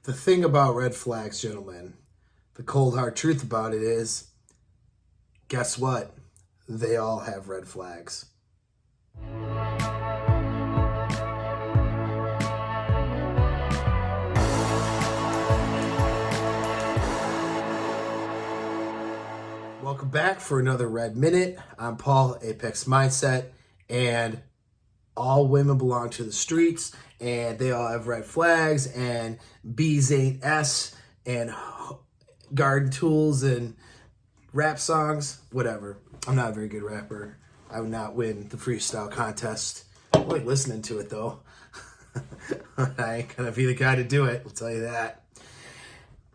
The thing about red flags, gentlemen, the cold hard truth about it is, guess what? They all have red flags. Welcome back for another Red Minute. I'm Paul, Apex Mindset, and all women belong to the streets, and they all have red flags, and B's ain't S, and garden tools, and rap songs, whatever. I'm not a very good rapper. I would not win the freestyle contest. I like listening to it, though. I ain't gonna be the guy to do it, I'll tell you that.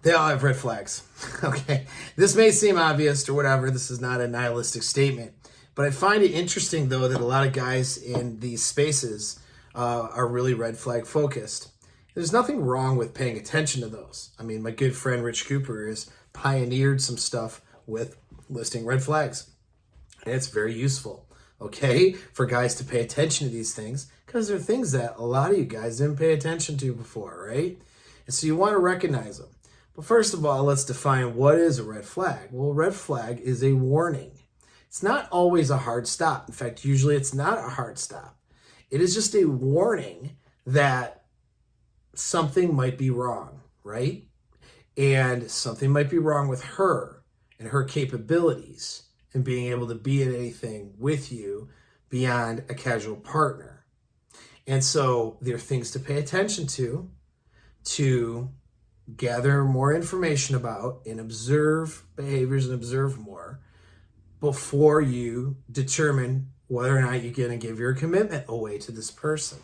They all have red flags, okay? This may seem obvious or whatever. This is not a nihilistic statement. But I find it interesting, though, that a lot of guys in these spaces are really red flag focused. There's nothing wrong with paying attention to those. I mean, my good friend Rich Cooper has pioneered some stuff with listing red flags. And it's very useful, okay, for guys to pay attention to these things because they're things that a lot of you guys didn't pay attention to before, right? And so you want to recognize them. But first of all, let's define what is a red flag. Well, a red flag is a warning. It's not always a hard stop. In fact, usually it's not a hard stop. It is just a warning that something might be wrong, right? And something might be wrong with her and her capabilities and being able to be in anything with you beyond a casual partner. And so there are things to pay attention to gather more information about and observe behaviors and observe more before you determine whether or not you're going to give your commitment away to this person,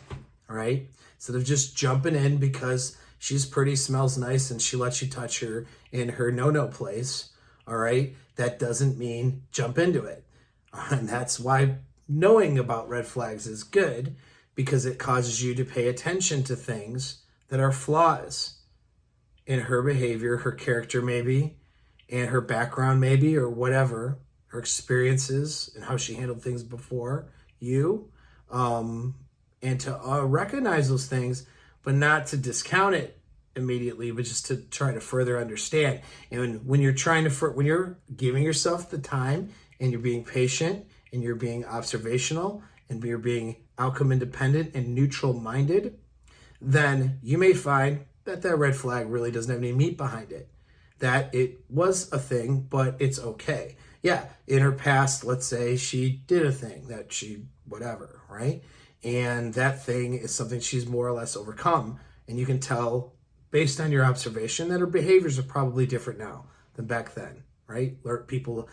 all right? Instead of just jumping in because she's pretty, smells nice, and she lets you touch her in her no-no place, all right? That doesn't mean jump into it. And that's why knowing about red flags is good, because it causes you to pay attention to things that are flaws in her behavior, her character maybe, and her background maybe, or whatever, her experiences and how she handled things before you, and to recognize those things, but not to discount it immediately, but just to try to further understand. And when you're when you're giving yourself the time and you're being patient and you're being observational and you're being outcome independent and neutral minded, then you may find that red flag really doesn't have any meat behind it, that it was a thing, but it's okay. Yeah, in her past, let's say she did a thing that she, whatever, right? And that thing is something she's more or less overcome. And you can tell based on your observation that her behaviors are probably different now than back then, right? People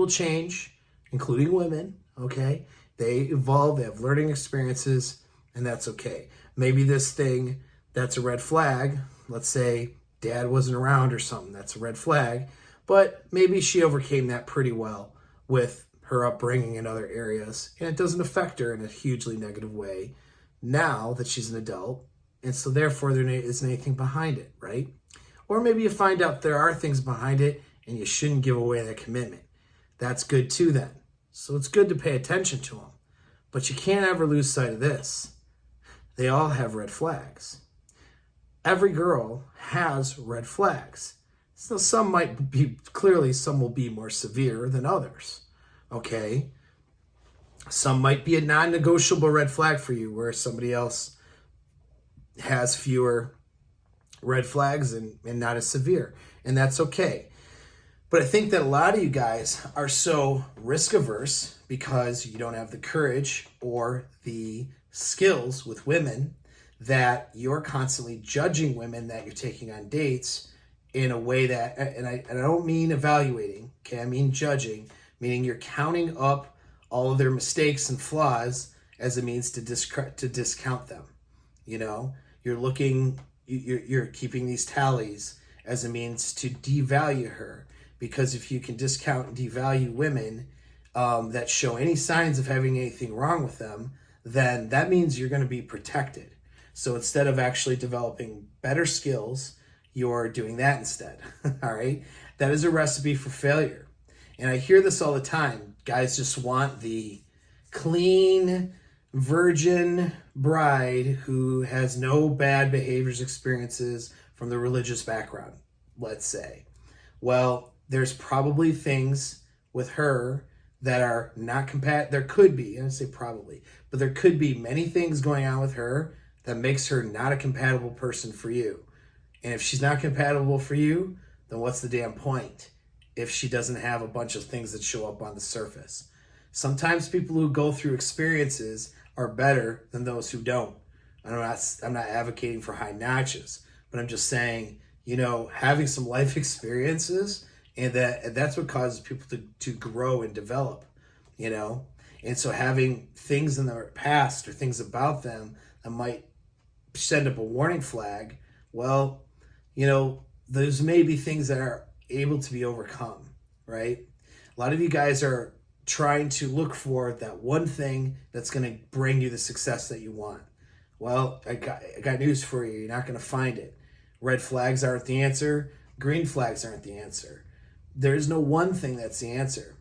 change, including women, okay? They evolve, they have learning experiences, and that's okay. Maybe this thing that's a red flag, let's say dad wasn't around or something, that's a red flag. But maybe she overcame that pretty well with her upbringing in other areas, and it doesn't affect her in a hugely negative way now that she's an adult, and so therefore there isn't anything behind it, right? Or maybe you find out there are things behind it, and you shouldn't give away that commitment. That's good too then. So it's good to pay attention to them. But you can't ever lose sight of this. They all have red flags. Every girl has red flags. So some might be, clearly some will be more severe than others, okay? Some might be a non-negotiable red flag for you, where somebody else has fewer red flags and not as severe, and that's okay. But I think that a lot of you guys are so risk averse because you don't have the courage or the skills with women that you're constantly judging women that you're taking on dates in a way that, and I don't mean evaluating, okay? I mean judging, meaning you're counting up all of their mistakes and flaws as a means to discount them. You know, you're keeping these tallies as a means to devalue her, because if you can discount and devalue women that show any signs of having anything wrong with them, then that means you're going to be protected. So instead of actually developing better skills, you're doing that instead, all right? That is a recipe for failure. And I hear this all the time. Guys just want the clean, virgin bride who has no bad behaviors experiences from the religious background, let's say. Well, there's probably things with her that are not compatible. There could be, I don't say probably, but there could be many things going on with her that makes her not a compatible person for you. And if she's not compatible for you, then what's the damn point if she doesn't have a bunch of things that show up on the surface? Sometimes people who go through experiences are better than those who don't. I'm not advocating for high notches, but I'm just saying, having some life experiences, and that's what causes people to grow and develop, And so having things in their past or things about them that might send up a warning flag, well, those may be things that are able to be overcome, right? A lot of you guys are trying to look for that one thing that's going to bring you the success that you want. Well, I got news for you. You're not going to find it. Red flags aren't the answer. Green flags aren't the answer. There is no one thing that's the answer.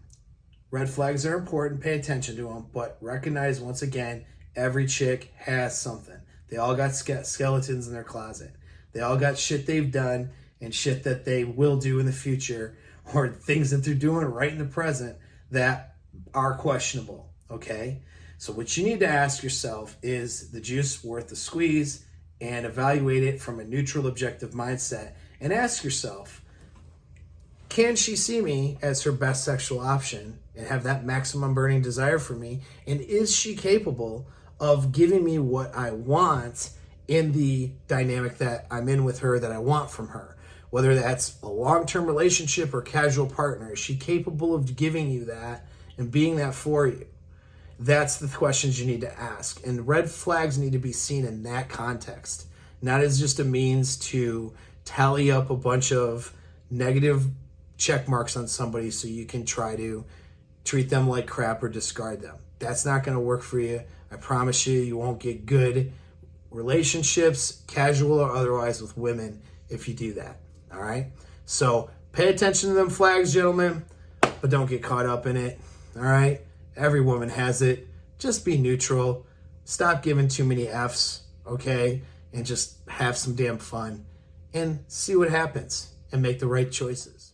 Red flags are important. Pay attention to them. But recognize, once again, every chick has something. They all got skeletons in their closet. They all got shit they've done and shit that they will do in the future, or things that they're doing right in the present that are questionable, okay? So what you need to ask yourself is the juice worth the squeeze, and evaluate it from a neutral, objective mindset, and ask yourself, can she see me as her best sexual option and have that maximum burning desire for me? And is she capable of giving me what I want in the dynamic that I'm in with her, that I want from her? Whether that's a long-term relationship or casual partner, is she capable of giving you that and being that for you? That's the questions you need to ask. And red flags need to be seen in that context, not as just a means to tally up a bunch of negative check marks on somebody so you can try to treat them like crap or discard them. That's not going to work for you. I promise you, you won't get good relationships, casual or otherwise, with women if you do that. All right? So pay attention to them flags, gentlemen, but don't get caught up in it. All right? Every woman has it. Just be neutral. Stop giving too many F's, okay? And just have some damn fun and see what happens and make the right choices.